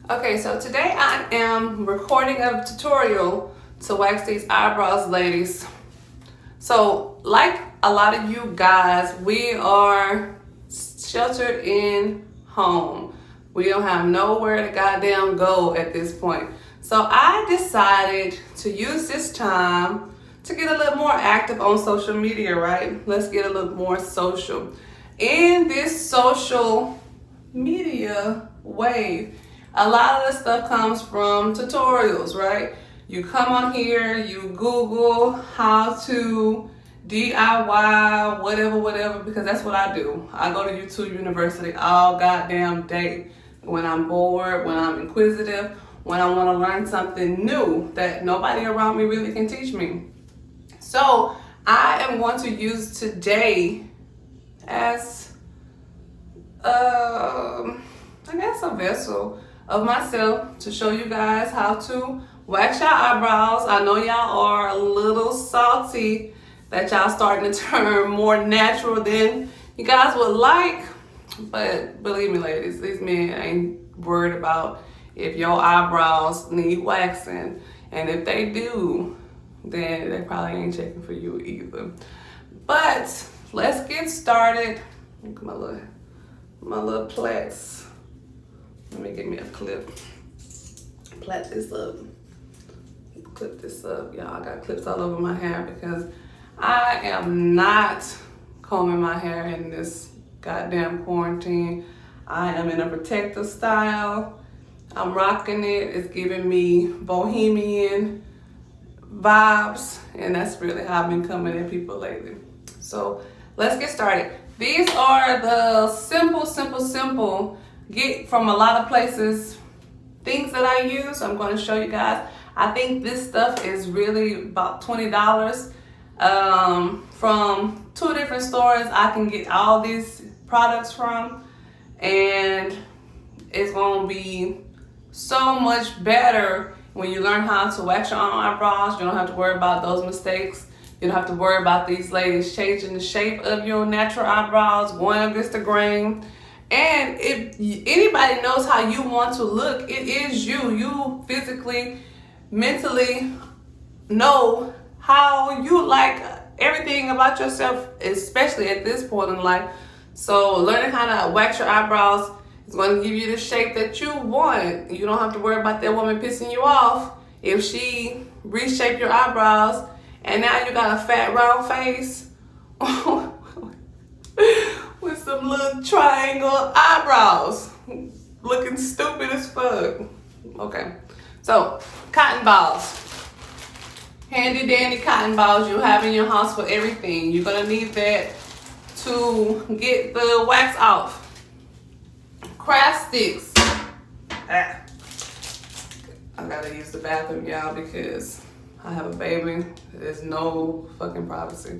Okay, so today I am recording a tutorial to wax these eyebrows, ladies. So, like a lot of you guys, we are sheltered in home. We don't have nowhere to goddamn go at this point. So I decided to use this time to get a little more active on social media, right? Let's get a little more social. In this social media wave, a lot of the stuff comes from tutorials, right? You come on here, you Google how to DIY, whatever, because that's what I do. I go to YouTube University all goddamn day when I'm bored, when I'm inquisitive, when I want to learn something new that nobody around me really can teach me. So I am going to use today as I guess a vessel of myself to show you guys how to wax your eyebrows. I know y'all are a little salty that y'all starting to turn more natural than you guys would like, but believe me, ladies, these men ain't worried about if your eyebrows need waxing, and if they do, then they probably ain't checking for you either. But let's get started. Look at my little plaits. Let me get me a clip. Plait this up. Clip this up. Y'all, I got clips all over my hair because I am not combing my hair in this goddamn quarantine. I am in a protective style. I'm rocking it. It's giving me bohemian vibes, and that's really how I've been coming at people lately. So let's get started. These are the simple, get from a lot of places things that I use. I'm going to show you guys. I think this stuff is really about $20 from 2 different stores I can get all these products from, and it's going to be so much better when you learn how to wax your own eyebrows. You don't have to worry about those mistakes. You don't have to worry about these ladies changing the shape of your natural eyebrows, going against the grain. And if anybody knows how you want to look, it is you. You physically, mentally know how you like everything about yourself, especially at this point in life. So learning how to wax your eyebrows is going to give you the shape that you want. You don't have to worry about that woman pissing you off if she reshaped your eyebrows and now you got a fat round face with some little triangle eyebrows looking stupid as fuck. Okay, so cotton balls. Handy dandy cotton balls you have in your house for everything. You're gonna need that to get the wax off. Craft sticks. I gotta use the bathroom, y'all, because I have a baby. There's no fucking privacy,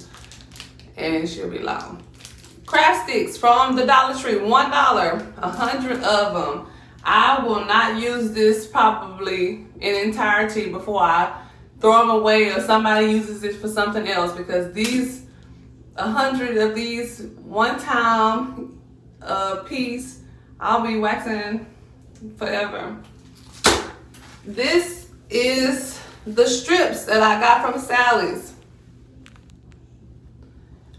and she'll be loud. Craft sticks from the Dollar Tree, $1, 100 of them. I will not use this probably in entirety before I throw them away or somebody uses it for something else, because these 100 of these one time piece, I'll be waxing forever. This is the strips that I got from Sally's.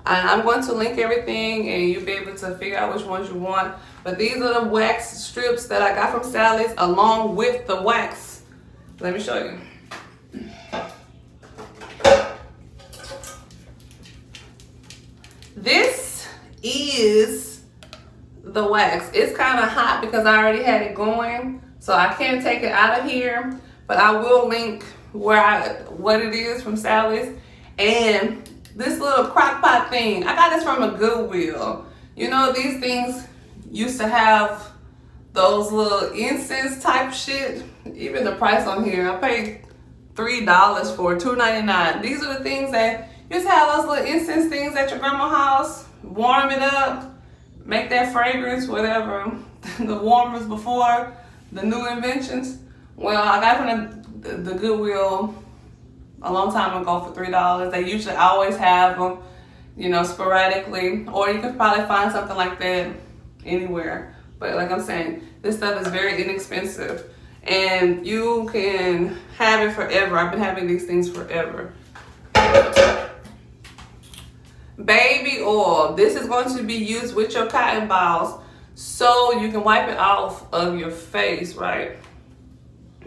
And I'm going to link everything and you'll be able to figure out which ones you want. But these are the wax strips that I got from Sally's along with the wax. Let me show you. This is the wax. It's kind of hot because I already had it going, so I can't take it out of here, but I will link what it is from Sally's. And this little crock pot thing, I got this from a Goodwill. You know, these things used to have those little incense type shit. Even the price on here, I paid $3 for $2.99. These are the things that you just have, those little incense things at your grandma's house. Warm it up, make that fragrance, whatever. The warmers before the new inventions. Well, I got from the Goodwill a long time ago for $3. They usually always have them, you know, sporadically, or you can probably find something like that anywhere. But like I'm saying, this stuff is very inexpensive. And you can have it forever. I've been having these things forever. Baby oil. This is going to be used with your cotton balls so you can wipe it off of your face, right?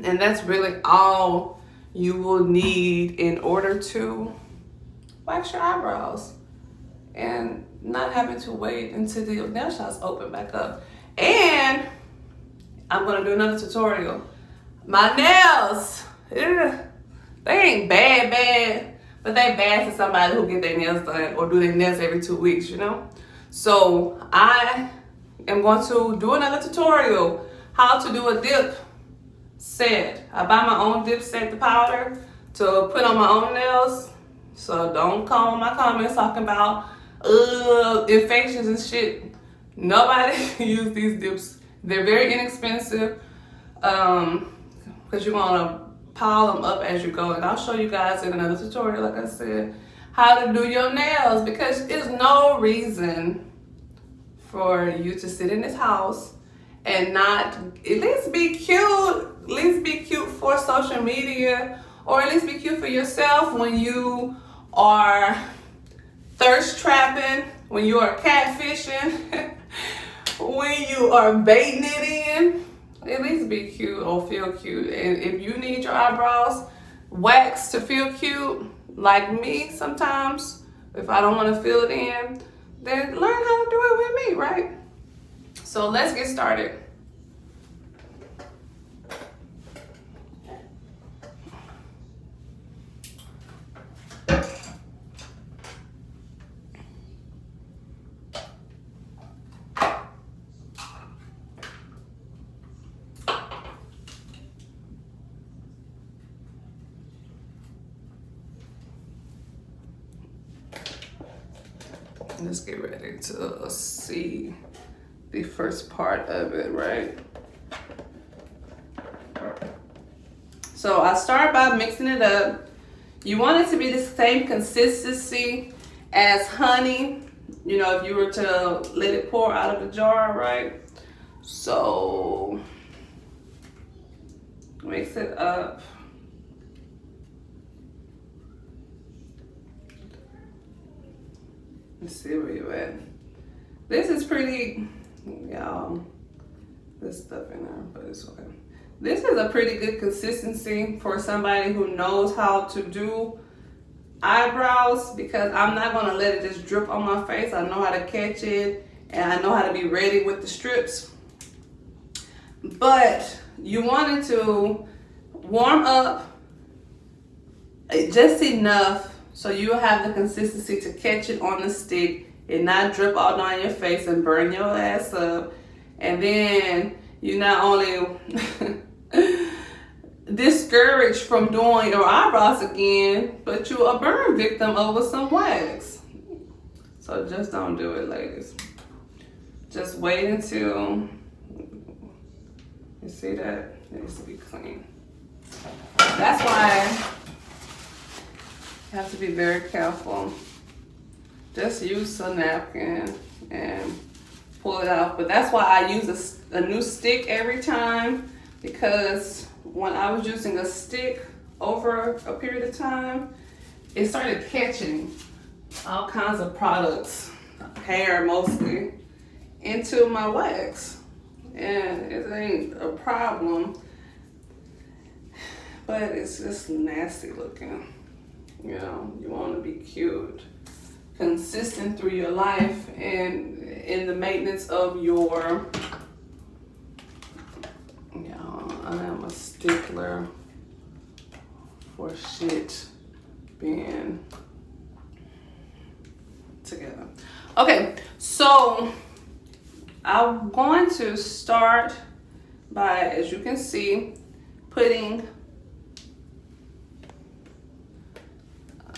And that's really all you will need in order to wax your eyebrows and not having to wait until the nail shops open back up. And I'm gonna do another tutorial. My nails, they ain't bad, but they bad to somebody who get their nails done or do their nails every 2 weeks, you know? So I am going to do another tutorial how to do a dip set. I buy my own dip set, the powder, to put on my own nails. So don't come in my comments talking about infections and shit. Nobody use these dips. They're very inexpensive because you're gonna pile them up as you go. And I'll show you guys in another tutorial, like I said, how to do your nails, because there's no reason for you to sit in this house and not at least be cute. At least be cute for social media, or at least be cute for yourself when you are thirst trapping, when you are catfishing, when you are baiting it in. At least be cute or feel cute. And if you need your eyebrows waxed to feel cute, like me sometimes, if I don't want to fill it in, then learn how to do it with me, right? So let's get started. Let's get ready to see the first part of it, right? So I start by mixing it up. You want it to be the same consistency as honey, you know, if you were to let it pour out of the jar, right? So mix it up. Let's see where you at. This is pretty, y'all. There's stuff in there, but it's okay. This is a pretty good consistency for somebody who knows how to do eyebrows, because I'm not gonna let it just drip on my face. I know how to catch it, and I know how to be ready with the strips. But you want it to warm up just enough so you'll have the consistency to catch it on the stick and not drip all down your face and burn your ass up. And then you not only discouraged from doing your eyebrows again, but you a burn victim over some wax. So just don't do it, ladies. Just wait until you see that it needs to be clean. That's why you have to be very careful. Just use a napkin and pull it out. But that's why I use a new stick every time, because when I was using a stick over a period of time, it started catching all kinds of products, hair mostly, into my wax. And it ain't a problem, but it's just nasty looking. You know, you want to be cute, consistent through your life, and in the maintenance of your, you know, I am a stickler for shit being together. Okay, so I'm going to start by, as you can see, putting,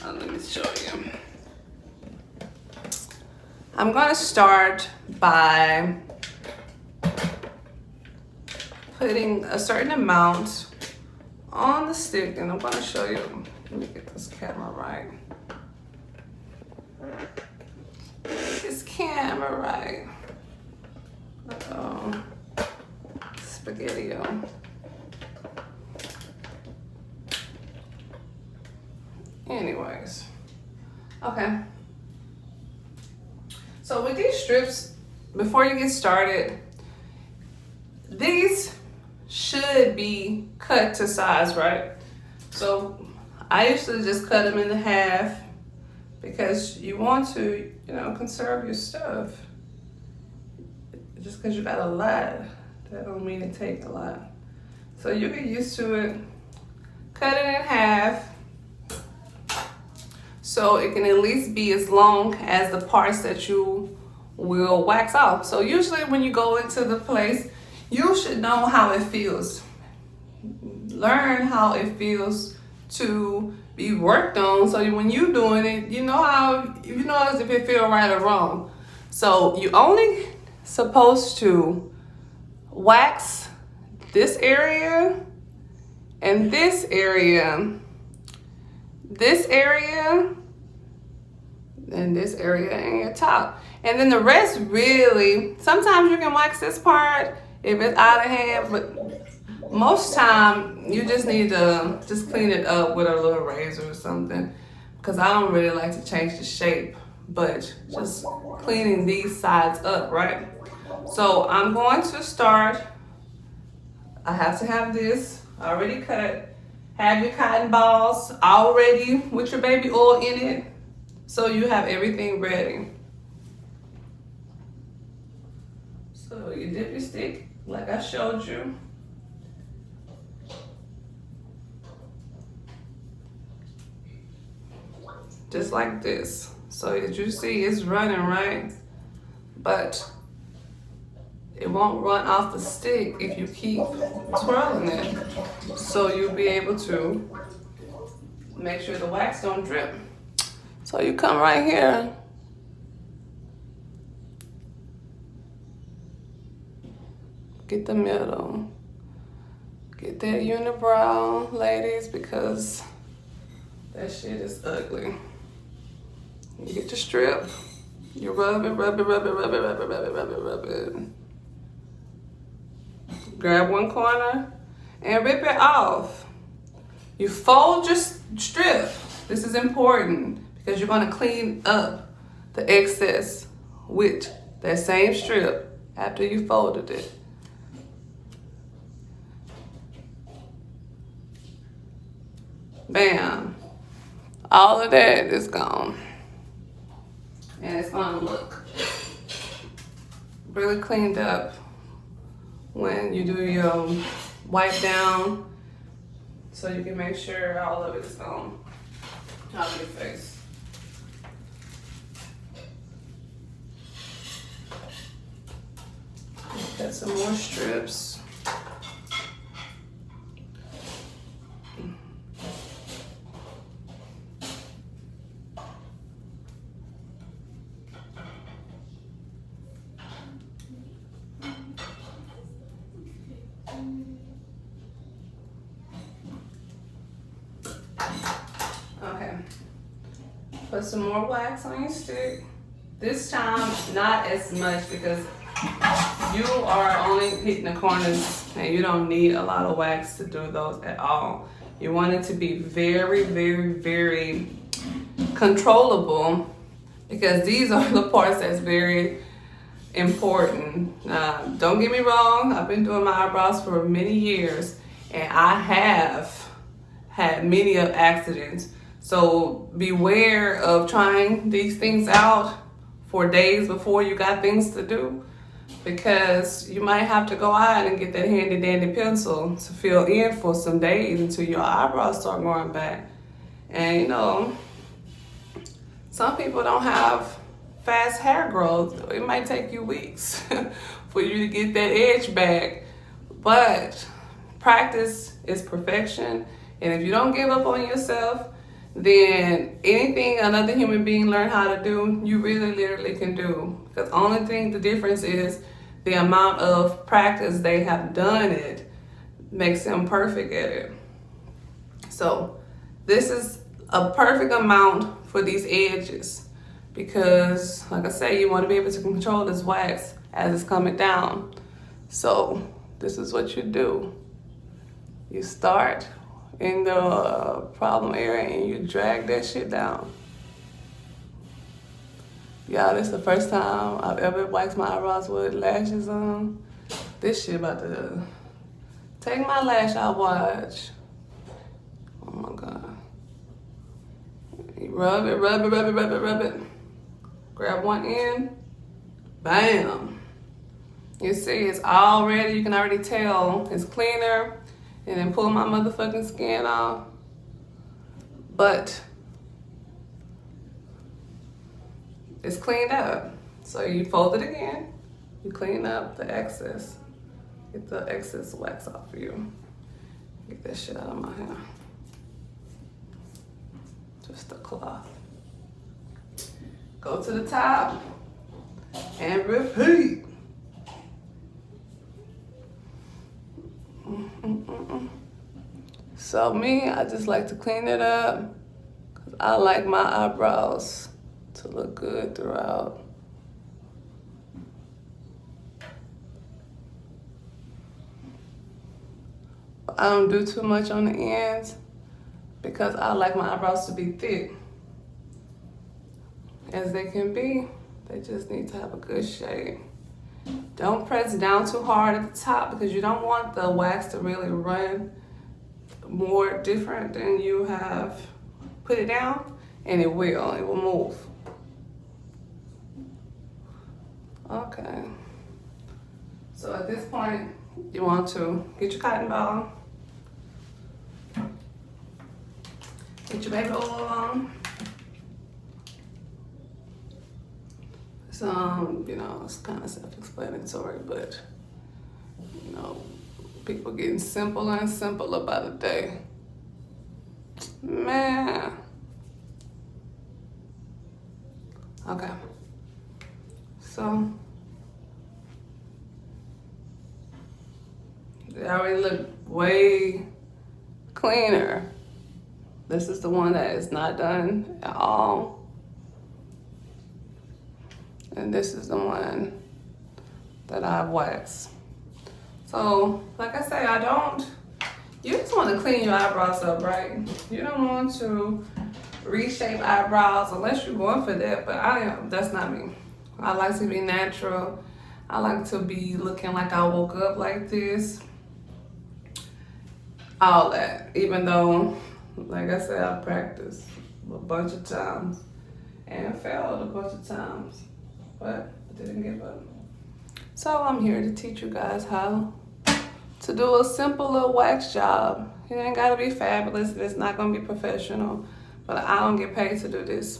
let me show you. I'm going to start by putting a certain amount on the stick, and I'm going to show you. Let me get this camera right. This camera right. Uh-oh. Spaghetti-o. Okay. So with these strips, before you get started, these should be cut to size, right? So I usually just cut them in half because you want to, conserve your stuff. Just because you got a lot, that don't mean it takes a lot. So you get used to it. Cut it in half so it can at least be as long as the parts that you will wax off. So usually when you go into the place, you should know how it feels. Learn how it feels to be worked on, so when you're doing it, you know as if it feel right or wrong. So you only supposed to wax this area and this area, and this area in your top. And then the rest, really, sometimes you can wax this part if it's out of hand, but most time you just need to just clean it up with a little razor or something, because I don't really like to change the shape, but just cleaning these sides up, right? So I'm going to start. I have to have this already cut. Have your cotton balls already with your baby oil in it, so you have everything ready. So you dip your stick like I showed you. Just like this. So as you see, it's running, right? But it won't run off the stick if you keep twirling it. So you'll be able to make sure the wax don't drip. So you come right here. Get the middle. Get that unibrow, ladies, because that shit is ugly. You get your strip, you rub it. Grab one corner and rip it off. You fold your strip. This is important because you're gonna clean up the excess with that same strip after you folded it. Bam. All of that is gone. And it's gonna look really cleaned up when you do your wipe down, so you can make sure all of it's gone out of your face. Got some more strips. Okay, put some more wax on your stick. This time, not as much, because you are only hitting the corners and you don't need a lot of wax to do those at all. You want it to be very, very, very controllable, because these are the parts that's very important. Don't get me wrong, I've been doing my eyebrows for many years and I have had many of accidents. So beware of trying these things out for days before you got things to do, because you might have to go out and get that handy dandy pencil to fill in for some days until your eyebrows start growing back. And some people don't have fast hair growth. It might take you weeks for you to get that edge back. But practice is perfection. And if you don't give up on yourself, then anything another human being learn how to do, you really literally can do. Because only thing, the difference is the amount of practice they have done it makes them perfect at it. So this is a perfect amount for these edges, because like I say, you want to be able to control this wax as it's coming down. So this is what you do. You start in the problem area and you drag that shit down. Y'all, this is the first time I've ever waxed my eyebrows with lashes on. This shit about to take my lash out, watch. Oh my God. You rub it, rub it, rub it, rub it, rub it. Grab one end, bam. You see, it's already, you can already tell it's cleaner. And then pull my motherfucking skin off. But it's cleaned up. So you fold it again, you clean up the excess. Get the excess wax off of you. Get that shit out of my hair. Just a cloth. Go to the top and repeat. So me, I just like to clean it up because I like my eyebrows to look good throughout. I don't do too much on the ends because I like my eyebrows to be thick as they can be. They just need to have a good shape. Don't press down too hard at the top because you don't want the wax to really run more different than you have put it down, and it will move. Okay. So at this point, you want to get your cotton ball, get your baby oil on. You know, it's kind of self-explanatory, but you know, people getting simpler and simpler by the day. Man. Okay. So they already look way cleaner. This is the one that is not done at all. And this is the one that I've waxed. So, like I say, you just want to clean your eyebrows up, right? You don't want to reshape eyebrows unless you're going for that, but that's not me. I like to be natural. I like to be looking like I woke up like this. All that, even though, like I said, I practiced a bunch of times and failed a bunch of times, but I didn't give up. So I'm here to teach you guys how to do a simple little wax job. It ain't gotta be fabulous, it's not gonna be professional, but I don't get paid to do this.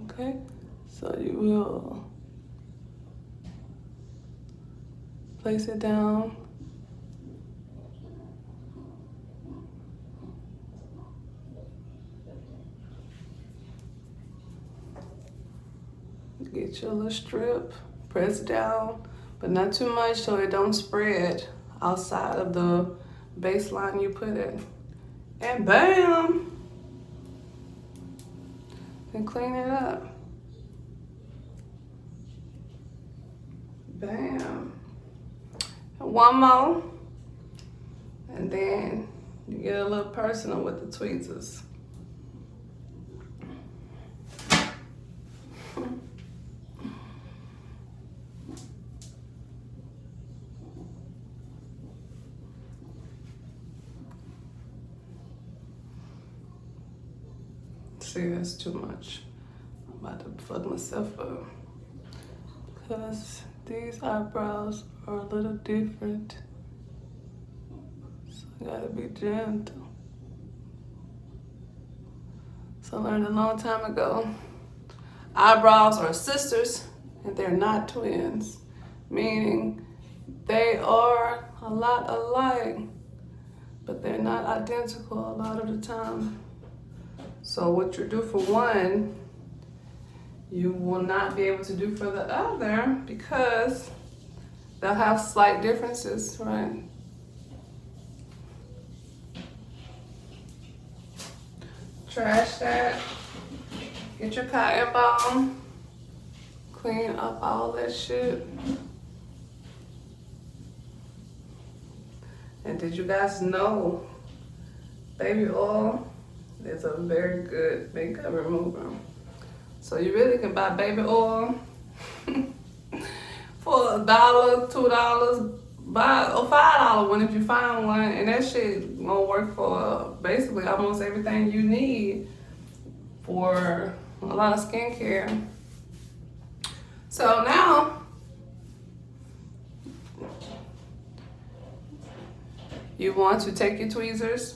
Okay, so you will place it down. Get your little strip, press down, but not too much so it don't spread outside of the baseline you put it. And bam! And clean it up. Bam. And one more. And then you get a little personal with the tweezers. See, that's too much. I'm about to fuck myself up. Because these eyebrows are a little different. So I gotta be gentle. So I learned a long time ago, eyebrows are sisters and they're not twins. Meaning they are a lot alike, but they're not identical a lot of the time. So what you do for one, you will not be able to do for the other because they'll have slight differences, right? Trash that. Get your cotton ball. Clean up all that shit. And did you guys know baby oil It's a very good makeup remover. So you really can buy baby oil for $1, $2, buy a $5 one if you find one, and that shit gonna work for basically almost everything you need for a lot of skincare. So now you want to take your tweezers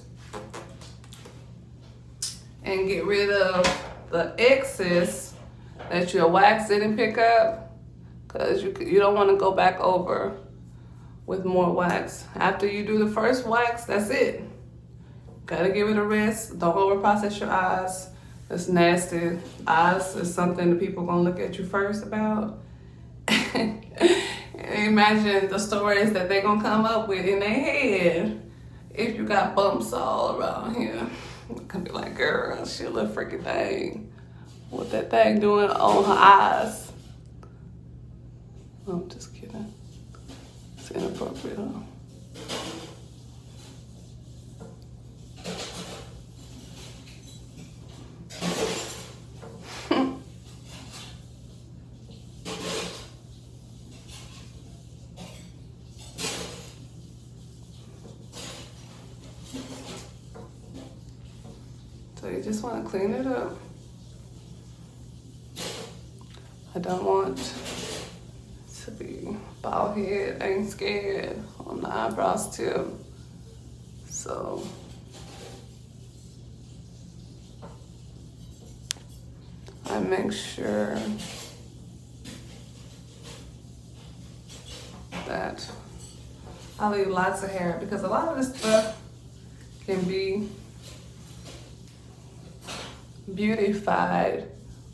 and get rid of the excess that your wax didn't pick up, because you don't want to go back over with more wax. After you do the first wax, that's it. Gotta give it a rest. Don't over process your eyes. It's nasty. Eyes is something that people gonna look at you first about. Imagine the stories that they gonna come up with in their head if you got bumps all around here. It could be like, girl, she a little freaky thing. What that thing doing on her eyes? I'm just kidding. It's inappropriate, huh? So you just want to clean it up. I don't want to be bald head, ain't scared on the eyebrows tip. So I make sure that I leave lots of hair, because a lot of this stuff can be beautified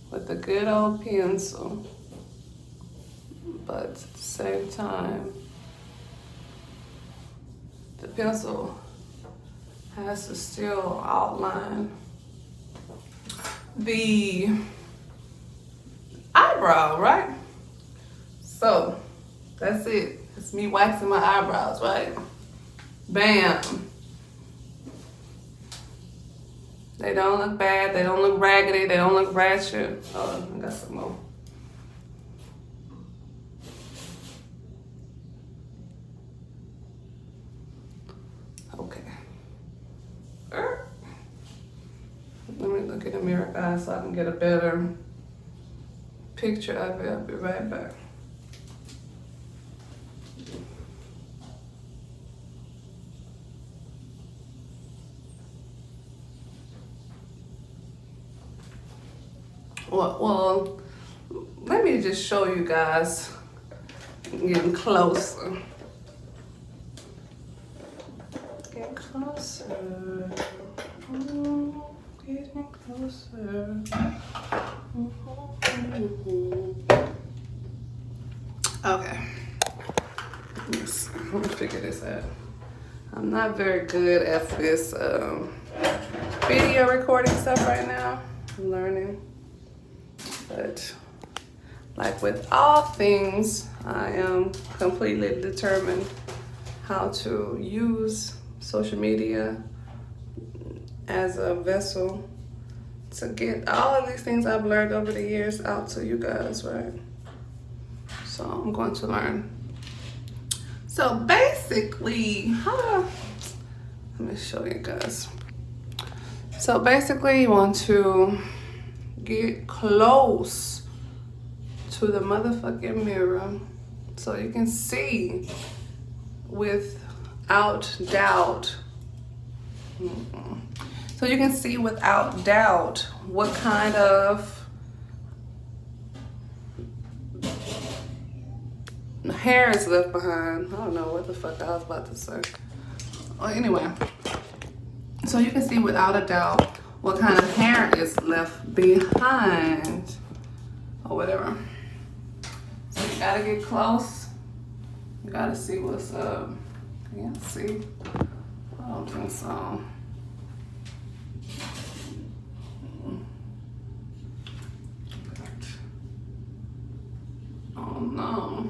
with a good old pencil, but at the same time, the pencil has to still outline the eyebrow, right? So that's it. It's me waxing my eyebrows, right? Bam. They don't look bad, they don't look raggedy, they don't look ratchet. Oh, I got some more. Okay. Let me look in the mirror, guys, so I can get a better picture of it. I'll be right back. Well, let me just show you guys getting closer. Getting closer. Getting closer. Okay. Let me figure this out. I'm not very good at this video recording stuff right now. I'm learning. But like with all things, I am completely determined how to use social media as a vessel to get all of these things I've learned over the years out to you guys, right? So I'm going to learn. So basically, let me show you guys. So basically, you want to get close to the motherfucking mirror so you can see without doubt. So you can see without doubt what kind of hair is left behind. I don't know what the fuck I was about to say. Well, anyway, so you can see without a doubt what kind of hair is left behind or whatever. So you gotta get close. You gotta see what's up. Can you see? I don't think so. Oh no.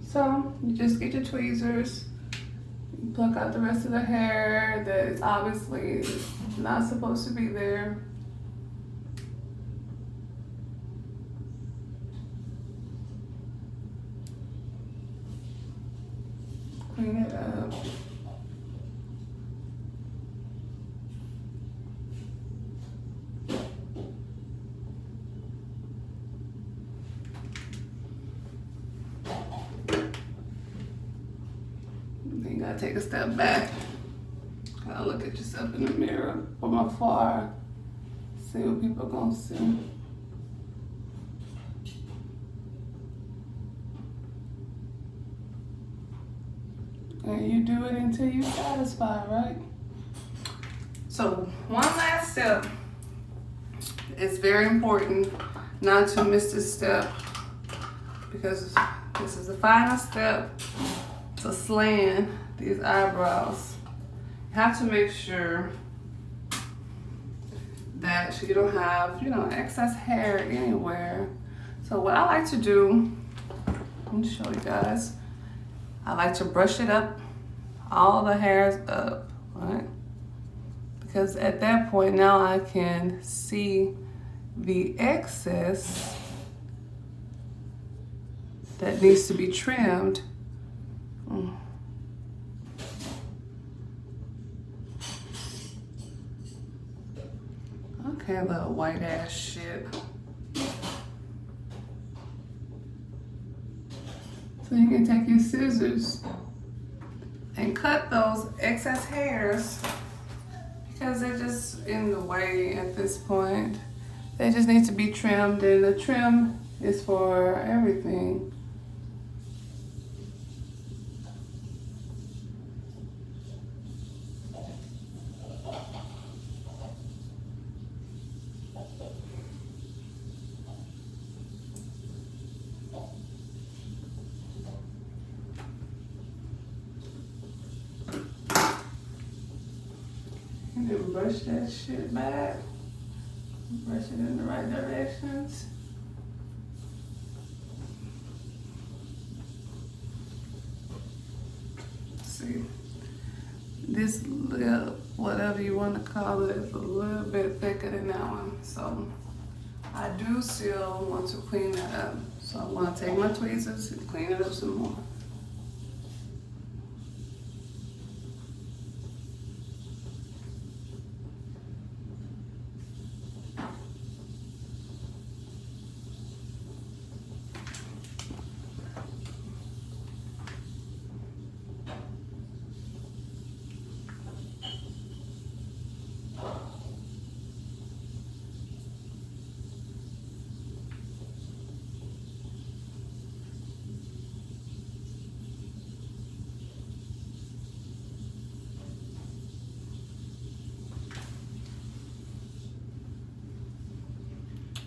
So you just get your tweezers, pluck out the rest of the hair that is obviously not supposed to be there. Clean it up. Then you gotta take a step back. Gotta look at yourself in the mirror from afar. See what people are gonna see. And you do it until you're satisfied, right? So one last step. It's very important not to miss this step because this is the final step to slaying these eyebrows. You have to make sure that you don't have, excess hair anywhere. So what I like to do, let me show you guys. I like to brush it up, all the hairs up, right? Because at that point now I can see the excess that needs to be trimmed. Okay, little white ass shit. So you can take your scissors and cut those excess hairs because they're just in the way at this point. They just need to be trimmed, and the trim is for everything. And then brush that shit back. Brush it in the right directions. See, this little, whatever you want to call it, is a little bit thicker than that one. So I do still want to clean that up. So I'm going to take my tweezers and clean it up some more.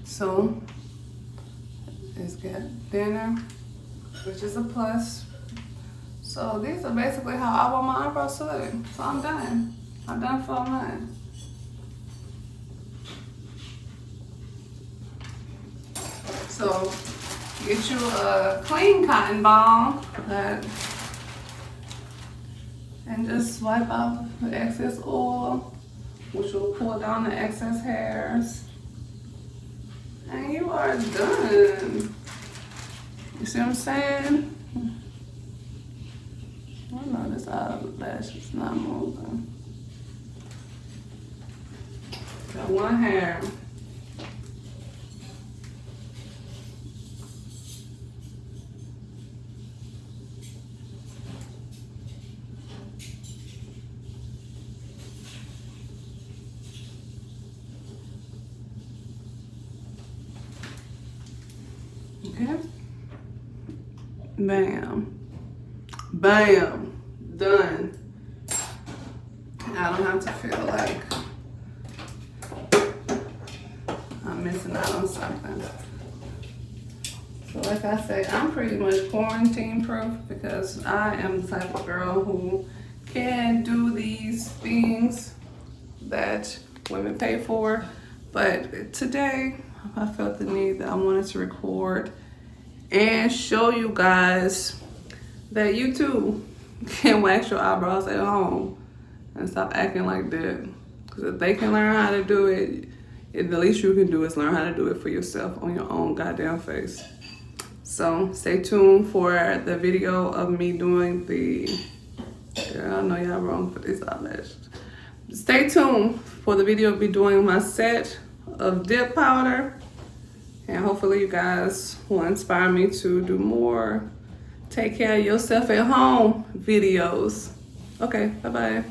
So it's got thinner, which is a plus. So these are basically how I want my eyebrows to look. So I'm done. I'm done for mine. So get you a clean cotton ball and just wipe off the excess oil, which will pull down the excess hairs. And you are done. You see what I'm saying? I know this eyelash is not moving. Got one hair. Okay. Bam. Bam. Done. I don't have to feel like I'm missing out on something. So like I say, I'm pretty much quarantine proof because I am the type of girl who can do these things that women pay for. But today, I felt the need that I wanted to record and show you guys that you too can wax your eyebrows at home and stop acting like that. Because if they can learn how to do it, the least you can do is learn how to do it for yourself on your own goddamn face. So stay tuned for the video of me doing the, girl, I know y'all wrong for these eyelashes. Stay tuned for the video of me doing my set of dip powder. And hopefully you guys will inspire me to do more take care of yourself at home videos. Okay, bye-bye.